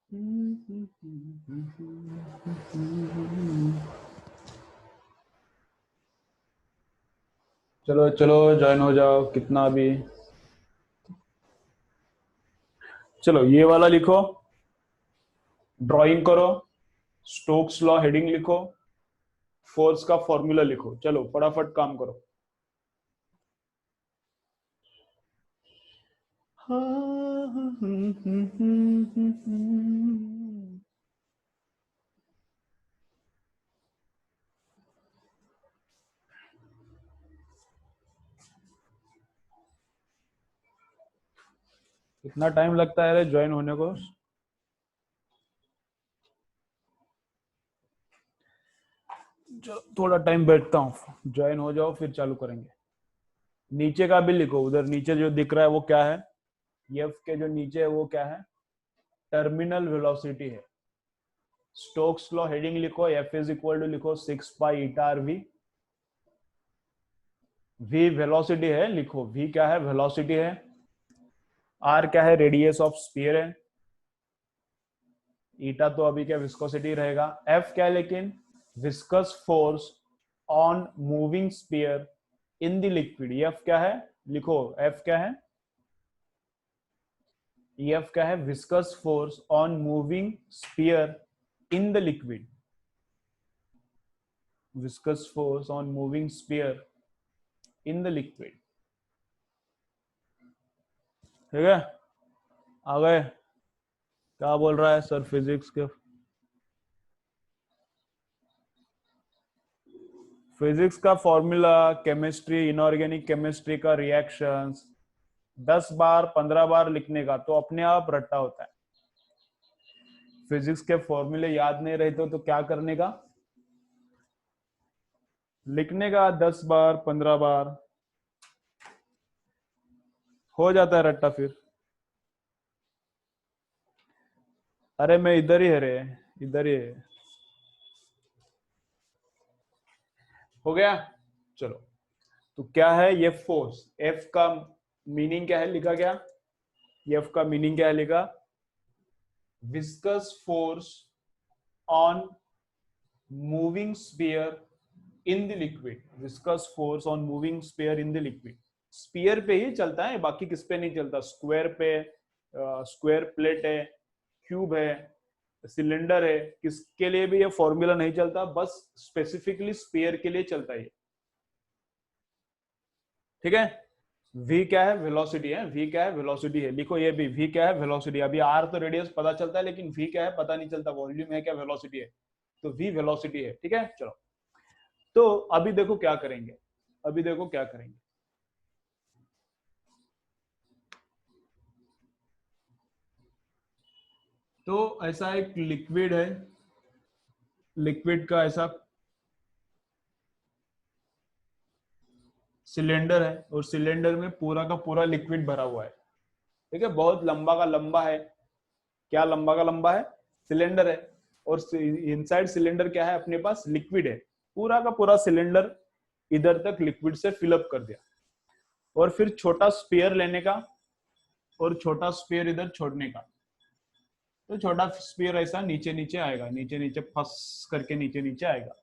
चलो चलो, ज्वाइन हो जाओ कितना भी। चलो ये वाला लिखो, ड्राइंग करो, स्टोक्स लॉ हेडिंग लिखो, फोर्स का फॉर्मूला लिखो। चलो फटाफट काम करो। कितना टाइम लगता है रे ज्वाइन होने को? चलो थोड़ा टाइम बैठता हूँ, ज्वाइन हो जाओ फिर चालू करेंगे। नीचे का भी लिखो, उधर नीचे जो दिख रहा है वो क्या है? एफ के जो नीचे है वो क्या है? टर्मिनल वेलोसिटी है। स्टोक्स लॉ हेडिंग लिखो, एफ इज इक्वल टू लिखो 6 पाई ईटा आर वी। वी वेलोसिटी है, लिखो वी क्या है? वेलोसिटी है। आर क्या है? रेडियस ऑफ स्फीयर है। ईटा तो अभी क्या विस्कोसिटी रहेगा। एफ क्या है लेकिन? Viscous force on moving sphere in the liquid. F क्या है? लिखो एफ क्या है? एफ क्या है? Viscous force on moving sphere in the liquid. Viscous force on moving sphere in the liquid. ठीक है, आ गए? क्या बोल रहा है सर फिजिक्स के? फिजिक्स का फॉर्मूला, केमिस्ट्री, इनऑर्गेनिक केमिस्ट्री का रिएक्शंस 10 बार 15 बार लिखने का तो अपने आप रट्टा होता है। फिजिक्स के फॉर्मूले याद नहीं रहते तो क्या करने का? लिखने का 10 बार 15 बार, हो जाता है रट्टा फिर। अरे मैं इधर ही है रे, इधर ही है। हो गया? चलो, तो क्या है ये फोर्स? एफ का मीनिंग क्या है लिखा? क्या एफ का मीनिंग क्या है लिखा? Viscous force on moving sphere in the liquid. Viscous force on moving sphere in the liquid. Sphere पे ही चलता है, बाकी किस पे नहीं चलता। स्क्वायर पे, स्क्वायर प्लेट है, क्यूब है, सिलेंडर है, किसके लिए भी ये फॉर्मूला नहीं चलता, बस स्पेसिफिकली स्फीयर के लिए चलता है। ठीक है। v क्या है? वेलोसिटी है। v क्या है? वेलोसिटी है। लिखो ये भी v क्या है? वेलोसिटी। अभी r तो रेडियस पता चलता है, लेकिन v क्या है पता नहीं चलता। वॉल्यूम है क्या? वेलोसिटी है। तो v वेलोसिटी है। ठीक है, चलो। तो अभी देखो क्या करेंगे, अभी देखो क्या करेंगे। तो ऐसा एक लिक्विड है, लिक्विड का ऐसा सिलेंडर है, और सिलेंडर में पूरा का पूरा लिक्विड भरा हुआ है। ठीक है, बहुत लंबा का लंबा है। क्या लंबा का लंबा है? सिलेंडर है। और इनसाइड सिलेंडर क्या है? अपने पास लिक्विड है। पूरा का पूरा सिलेंडर इधर तक लिक्विड से फिलअप कर दिया, और फिर छोटा स्पेयर लेने का, और छोटा स्पेयर इधर छोड़ने का। तो छोटा स्पेयर ऐसा नीचे नीचे आएगा, नीचे नीचे फंस करके नीचे नीचे आएगा।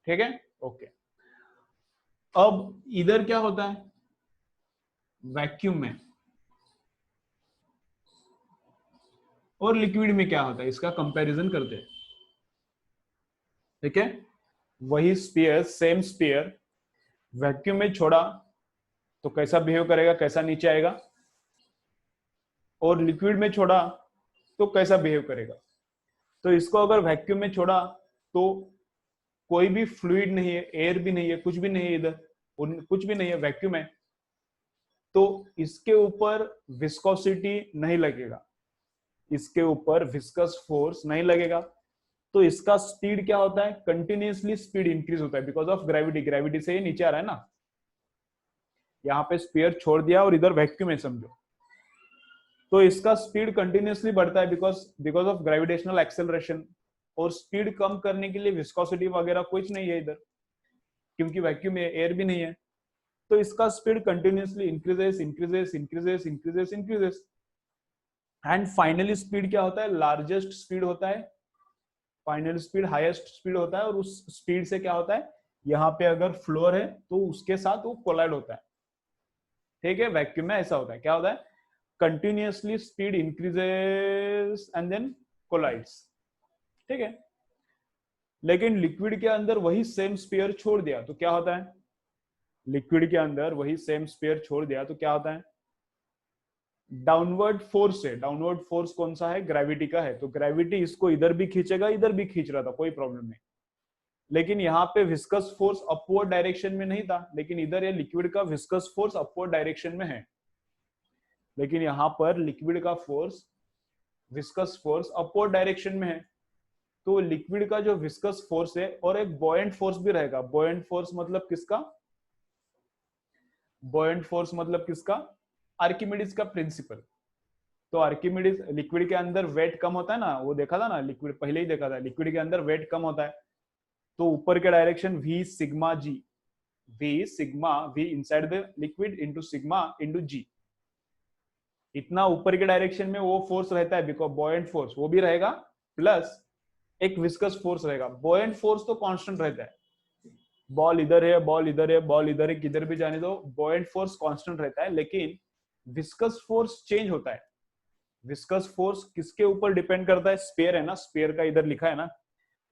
ठीक है, ओके। अब इधर क्या होता है? वैक्यूम में और लिक्विड में क्या होता है, इसका कंपैरिजन करते हैं। ठीक है, वही स्पीयर, सेम स्पीयर वैक्यूम में छोड़ा तो कैसा बिहेव करेगा, कैसा नीचे आएगा, और लिक्विड में छोड़ा तो कैसा बिहेव करेगा। तो इसको अगर वैक्यूम में छोड़ा तो कोई भी फ्लूइड नहीं है, एयर भी नहीं है, कुछ भी नहीं है इधर, कुछ भी नहीं है, वैक्यूम है। तो इसके ऊपर विस्कोसिटी नहीं लगेगा, इसके ऊपर विस्कस फोर्स नहीं लगेगा। तो इसका स्पीड क्या होता है? कंटिन्यूसली स्पीड इंक्रीज होता है बिकॉज ऑफ ग्रेविटी। ग्रेविटी से ये नीचे आ रहा है ना। यहाँ पे स्पीयर छोड़ दिया और इधर वैक्यूम है समझो, तो इसका स्पीड कंटिन्यूसली बढ़ता है because because of gravitational acceleration. और स्पीड कम करने के लिए विस्कोसिटी वगैरह कुछ नहीं है इधर, क्योंकि वैक्यूम में एयर भी नहीं है। तो इसका speed continuously increases increases increases increases increases. And finally speed क्या होता है, लार्जेस्ट स्पीड होता है, फाइनल स्पीड हाईएस्ट स्पीड होता है, और उस स्पीड से क्या होता है, यहाँ पे अगर फ्लोर है तो उसके साथ वो कोलाइड होता है। ठीक है, वैक्यूम में ऐसा होता है, क्या होता है, continuously speed increases and then collides. ठीक है, लेकिन लिक्विड के अंदर वही सेम स्पीयर छोड़ दिया तो क्या होता है, लिक्विड के अंदर वही सेम स्पीयर छोड़ दिया तो क्या होता है, डाउनवर्ड फोर्स है, डाउनवर्ड फोर्स कौन सा है, ग्रेविटी का है, तो ग्रेविटी इसको इधर भी खींचेगा, इधर भी खींच रहा था, कोई प्रॉब्लम नहीं। लेकिन यहाँ पे विस्कस फोर्स अपवर्ड डायरेक्शन में नहीं था, लेकिन इधर ये लिक्विड का विस्कस फोर्स अपवर्ड डायरेक्शन में है, लेकिन यहाँ पर लिक्विड का force, viscous force upward direction में है। तो लिक्विड का जो विस्कस फोर्स है और एक बॉयंट फोर्स भी रहेगा, बॉयंट फोर्स मतलब किसका, बॉयंट फोर्स मतलब किसका, आर्किमिडीज का प्रिंसिपल। तो आर्किमिडीज, लिक्विड के अंदर वेट कम होता है ना, वो देखा था ना, लिक्विड पहले ही देखा था, लिक्विड के अंदर वेट कम होता है, तो ऊपर के direction V sigma g, V sigma, V inside the liquid into sigma into g, इतना ऊपर के डायरेक्शन में वो फोर्स रहता है, बिकॉज बॉयंट फोर्स वो भी रहेगा, प्लस एक विस्कस फोर्स रहेगा। बॉयंट फोर्स तो कांस्टेंट रहता है, बॉल इधर है, बॉल इधर है, बॉल इधर है, किधर भी जाने दो, बॉयंट फोर्स कांस्टेंट रहता है, लेकिन विस्कस फोर्स चेंज होता है। विस्कस फोर्स किसके ऊपर डिपेंड करता है, स्पेयर है ना, स्पेयर का इधर लिखा है ना,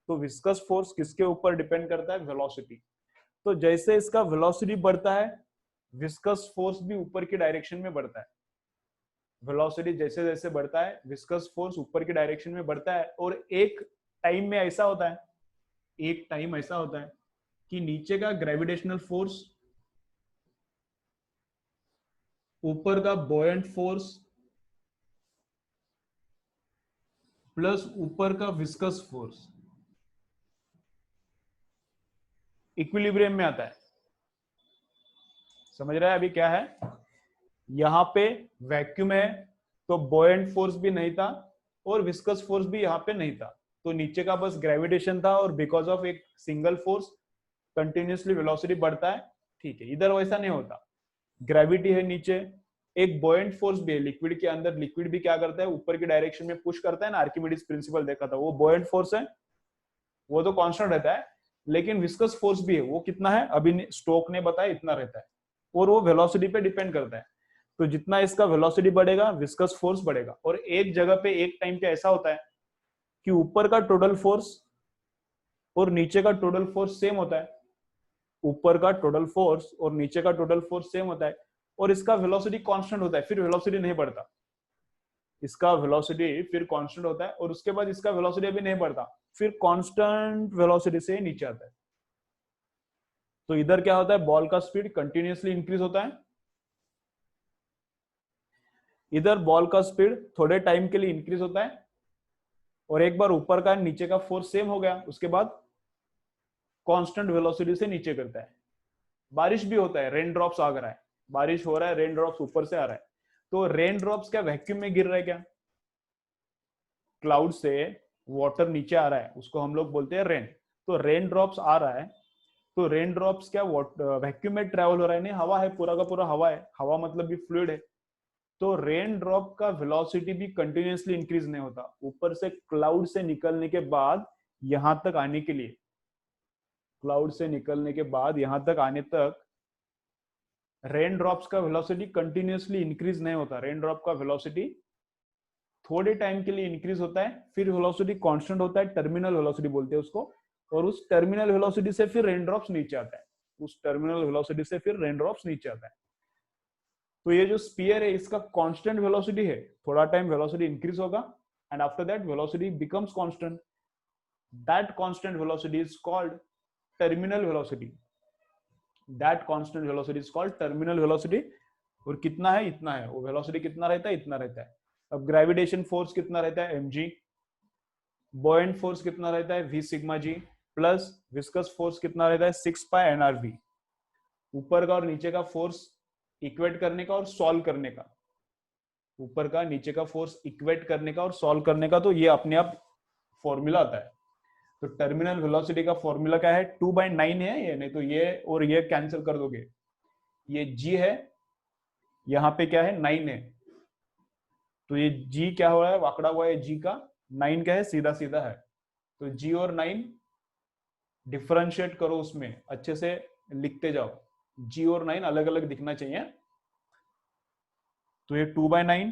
तो विस्कस फोर्स किसके ऊपर डिपेंड करता है, वेलोसिटी। तो जैसे इसका वेलोसिटी बढ़ता है, विस्कस फोर्स भी ऊपर की डायरेक्शन में बढ़ता है। वेलोसिटी जैसे जैसे बढ़ता है, विस्कस फोर्स ऊपर की डायरेक्शन में बढ़ता है, और एक टाइम में ऐसा होता है, एक टाइम ऐसा होता है कि नीचे का ग्रेविटेशनल फोर्स, ऊपर का बॉयंट फोर्स, प्लस ऊपर का विस्कस फोर्स इक्विलिब्रियम में आता है। समझ रहा है अभी क्या है, यहाँ पे वैक्यूम है तो बॉयंट फोर्स भी नहीं था और विस्कस फोर्स भी यहाँ पे नहीं था, तो नीचे का बस ग्रेविटेशन था, और बिकॉज ऑफ एक सिंगल फोर्स कंटिन्यूसली वेलोसिटी बढ़ता है। ठीक है, इधर वैसा नहीं होता, ग्रेविटी है नीचे, एक बॉयंट फोर्स भी है लिक्विड के अंदर, लिक्विड भी क्या करता है, ऊपर की डायरेक्शन में पुश करता है ना, आर्किमिडीज प्रिंसिपल देखा था, वो बॉयंट फोर्स है, वो तो कांस्टेंट रहता है, लेकिन विस्कस फोर्स भी है, वो कितना है अभी स्टोक ने बताया, इतना रहता है, और वो वेलोसिटी पे डिपेंड करता है। तो जितना इसका वेलोसिटी बढ़ेगा, विस्कस फोर्स बढ़ेगा। और एक जगह पे एक टाइम पे ऐसा होता है कि ऊपर का टोटल फोर्स और नीचे का टोटल फोर्स सेम होता है, ऊपर का टोटल फोर्स और नीचे का टोटल फोर्स सेम होता है, और इसका वेलोसिटी कांस्टेंट होता है, फिर वेलोसिटी नहीं बढ़ता, इसका वेलोसिटी फिर कांस्टेंट होता है, और उसके बाद इसका वेलोसिटी अभी नहीं बढ़ता, फिर कांस्टेंट वेलोसिटी से नीचे आता है। तो इधर क्या होता है, बॉल का स्पीड कंटिन्यूअसली इंक्रीज होता है, इधर बॉल का स्पीड थोड़े टाइम के लिए इंक्रीज होता है, और एक बार ऊपर का नीचे का फोर्स सेम हो गया, उसके बाद कांस्टेंट वेलोसिटी से नीचे करता है। बारिश भी होता है, रेन ड्रॉप्स आ रहा है, बारिश हो रहा है, रेन ड्रॉप्स ऊपर से आ रहा है, तो रेन ड्रॉप्स क्या वैक्यूम में गिर रहा है क्या, क्लाउड से वाटर नीचे आ रहा है, उसको हम लोग बोलते हैं रेन। तो रेन ड्रॉप्स आ रहा है, तो रेन ड्रॉप्स क्या वैक्यूम में ट्रेवल हो रहा है, नहीं हवा है, पूरा का पूरा हवा है, हवा मतलब भी फ्लूइड है। तो रेन ड्रॉप का वेलोसिटी भी कंटिन्यूअसली इंक्रीज नहीं होता, ऊपर से क्लाउड से निकलने के बाद यहां तक आने के लिए, क्लाउड से निकलने के बाद यहां तक आने तक रेन ड्रॉप्स का वेलोसिटी कंटिन्यूअसली इंक्रीज नहीं होता, रेन ड्रॉप का वेलोसिटी थोड़े टाइम के लिए इंक्रीज होता है, फिर वेलोसिटी कांस्टेंट होता है, टर्मिनल वेलोसिटी बोलते हैं उसको, और उस टर्मिनल वेलोसिटी से फिर रेन ड्रॉप्स नीचे आता है, उस टर्मिनल वेलोसिटी से फिर रेन ड्रॉप्स नीचे आता है। तो ये जो स्पीयर है इसका कांस्टेंट वेलोसिटी है, थोड़ा टाइम वेलोसिटी इंक्रीज होगा, and after that velocity becomes constant, that constant velocity is called terminal velocity, that constant velocity is called terminal velocity. और कितना है, इतना है, वो वेलोसिटी कितना रहता है, इतना रहता है। अब ग्रेविटेशन फोर्स कितना रहता है, mg, बॉयंट फोर्स कितना रहता है, v सिग्मा जी, प्लस विस्कस फोर्स कितना रहता है, 6 पाई nrv, ऊपर का और नीचे का फोर्स इक्वेट करने का और सॉल्व करने का, ऊपर का नीचे का फोर्स इक्वेट करने का और सॉल्व करने का, तो ये अपने आप फॉर्मूला आता है। तो टर्मिनल वेलोसिटी का फॉर्मूला क्या है, 2/9 है ये, नहीं तो ये और ये कैंसिल कर दोगे, ये g है, यहाँ पे क्या है 9 है, तो ये जी क्या हो रहा है, वाकड़ा हुआ है जी का, 9 क्या है, सीधा सीधा है। तो जी और 9 डिफरेंशिएट करो, उसमें अच्छे से लिखते जाओ, जी और 9 अलग अलग दिखना चाहिए। तो ये 2/9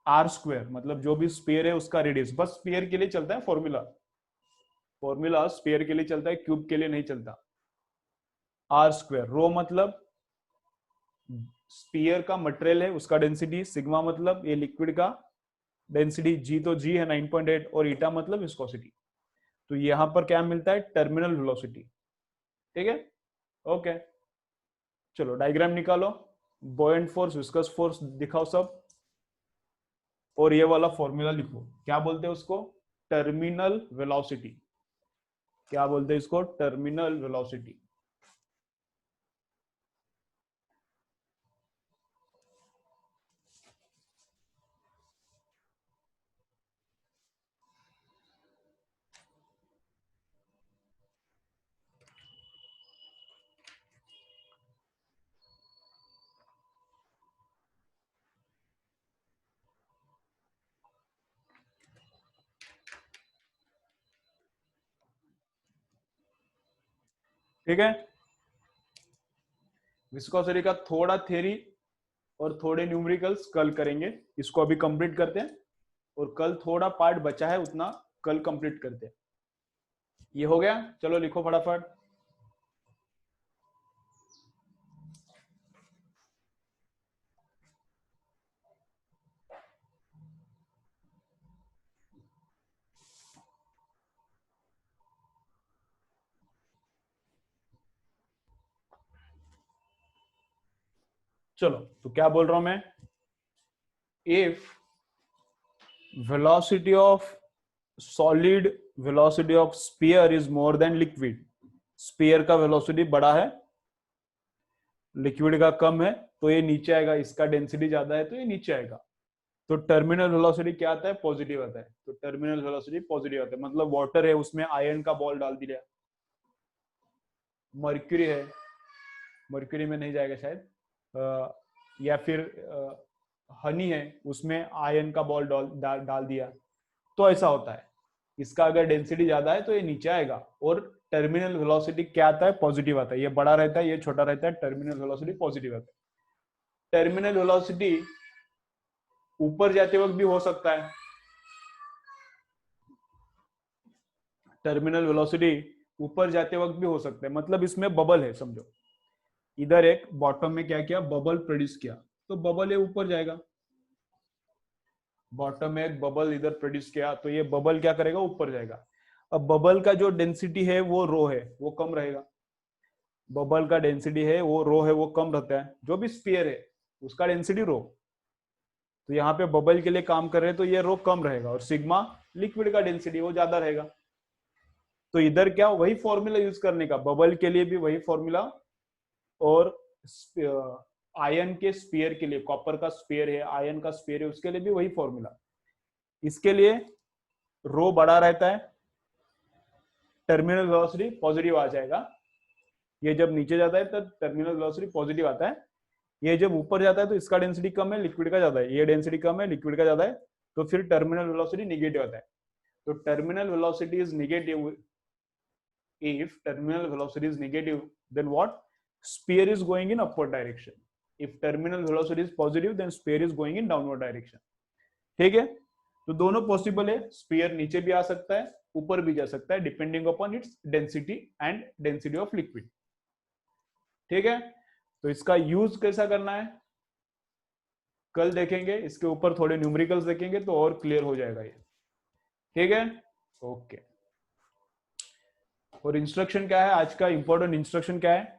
आर स्क्वायर, मतलब जो भी स्पेयर है उसका रेडियस, बस स्पेयर के लिए चलता है फॉर्मूला, फॉर्मूला स्पेयर के लिए चलता है, क्यूब के लिए नहीं चलता। आर स्क्वायर, रो मतलब स्पीयर का मटेरियल है उसका डेंसिटी, सिग्मा मतलब ये लिक्विड का डेंसिटी, जी तो जी है 9.8, और ईटा मतलब विस्कोसिटी। तो यहां पर क्या मिलता है, टर्मिनल वेलोसिटी। ठीक है, ओके। चलो डायग्राम निकालो, बॉयंट फोर्स, विस्कस फोर्स दिखाओ सब, और ये वाला फॉर्मूला लिखो। क्या बोलते हैं उसको, टर्मिनल वेलोसिटी। क्या बोलते हैं इसको, टर्मिनल वेलोसिटी। ठीक है, विस्कोसिटी का थोड़ा थ्योरी और थोड़े न्यूमेरिकल्स कल करेंगे, इसको अभी कंप्लीट करते हैं, और कल थोड़ा पार्ट बचा है उतना कल कंप्लीट करते हैं। ये हो गया, चलो लिखो फटाफट। चलो, तो क्या बोल रहा हूं मैं, if velocity of solid velocity of sphere is more than liquid, sphere का वेलोसिटी बड़ा है, लिक्विड का कम है, तो ये नीचे आएगा, इसका डेंसिटी ज्यादा है तो ये नीचे आएगा। तो टर्मिनल वेलोसिटी क्या आता है, पॉजिटिव आता है। तो टर्मिनल वेलोसिटी पॉजिटिव आता है, मतलब वाटर है उसमें आयरन का बॉल डाल दिया, मर्क्यूरी है, मर्क्यूरी में नहीं जाएगा शायद, या फिर हनी है उसमें आयरन का बॉल डाल दिया, तो ऐसा होता है। इसका अगर डेंसिटी ज्यादा है तो ये नीचे आएगा, और टर्मिनल वेलोसिटी क्या आता है, पॉजिटिव आता है। ये बड़ा रहता है, ये छोटा रहता है, टर्मिनल वेलोसिटी पॉजिटिव आता है। टर्मिनल वेलोसिटी ऊपर जाते वक्त भी हो सकता है, टर्मिनल वेलोसिटी ऊपर जाते वक्त भी हो सकता है, मतलब इसमें बबल है समझो, इधर एक बॉटम में क्या किया, बबल प्रोड्यूस किया, तो बबल ये ऊपर जाएगा। बॉटम में एक बबल इधर प्रोड्यूस किया, तो ये बबल क्या करेगा, ऊपर जाएगा। अब बबल का जो डेंसिटी है वो रो है, वो कम रहेगा। बबल का डेंसिटी है वो रो है, वो कम रहता है, जो भी स्पीयर है उसका डेंसिटी रो। तो यहाँ पे बबल के लिए काम कर रहे हैं तो ये रो कम रहेगा, और सिग्मा लिक्विड का डेंसिटी वो ज्यादा रहेगा। तो इधर क्या, वही फॉर्मूला यूज करने का, बबल के लिए भी वही फॉर्मूला, और आयन के स्पीयर के लिए, कॉपर का स्पीयर है, आयन का स्पीयर है, उसके लिए भी वही फॉर्मूला। इसके लिए रो बड़ा रहता है, टर्मिनल वेलोसिटी पॉजिटिव आ जाएगा। ये जब नीचे जाता है तब टर्मिनल वेलोसिटी पॉजिटिव आता है, ये जब ऊपर जाता है तो इसका डेंसिटी कम है, लिक्विड का ज्यादा है, ये डेंसिटी कम है, लिक्विड का ज्यादा है, तो फिर टर्मिनल वेलोसिटी नेगेटिव आता है। तो terminal velocity is negative, if terminal velocity is negative, then what, sphere is going in upward direction. If terminal velocity is positive, then sphere is going in downward direction. ठीक है, तो दोनों possible है, spear नीचे भी आ सकता है, ऊपर भी जा सकता है, depending upon its density and density of liquid. ठीक है, तो इसका यूज कैसा करना है कल देखेंगे, इसके ऊपर थोड़े न्यूमेरिकल्स देखेंगे तो और क्लियर हो जाएगा ये। ठीक है, ओके। और इंस्ट्रक्शन क्या है, आज का इंपॉर्टेंट इंस्ट्रक्शन क्या है,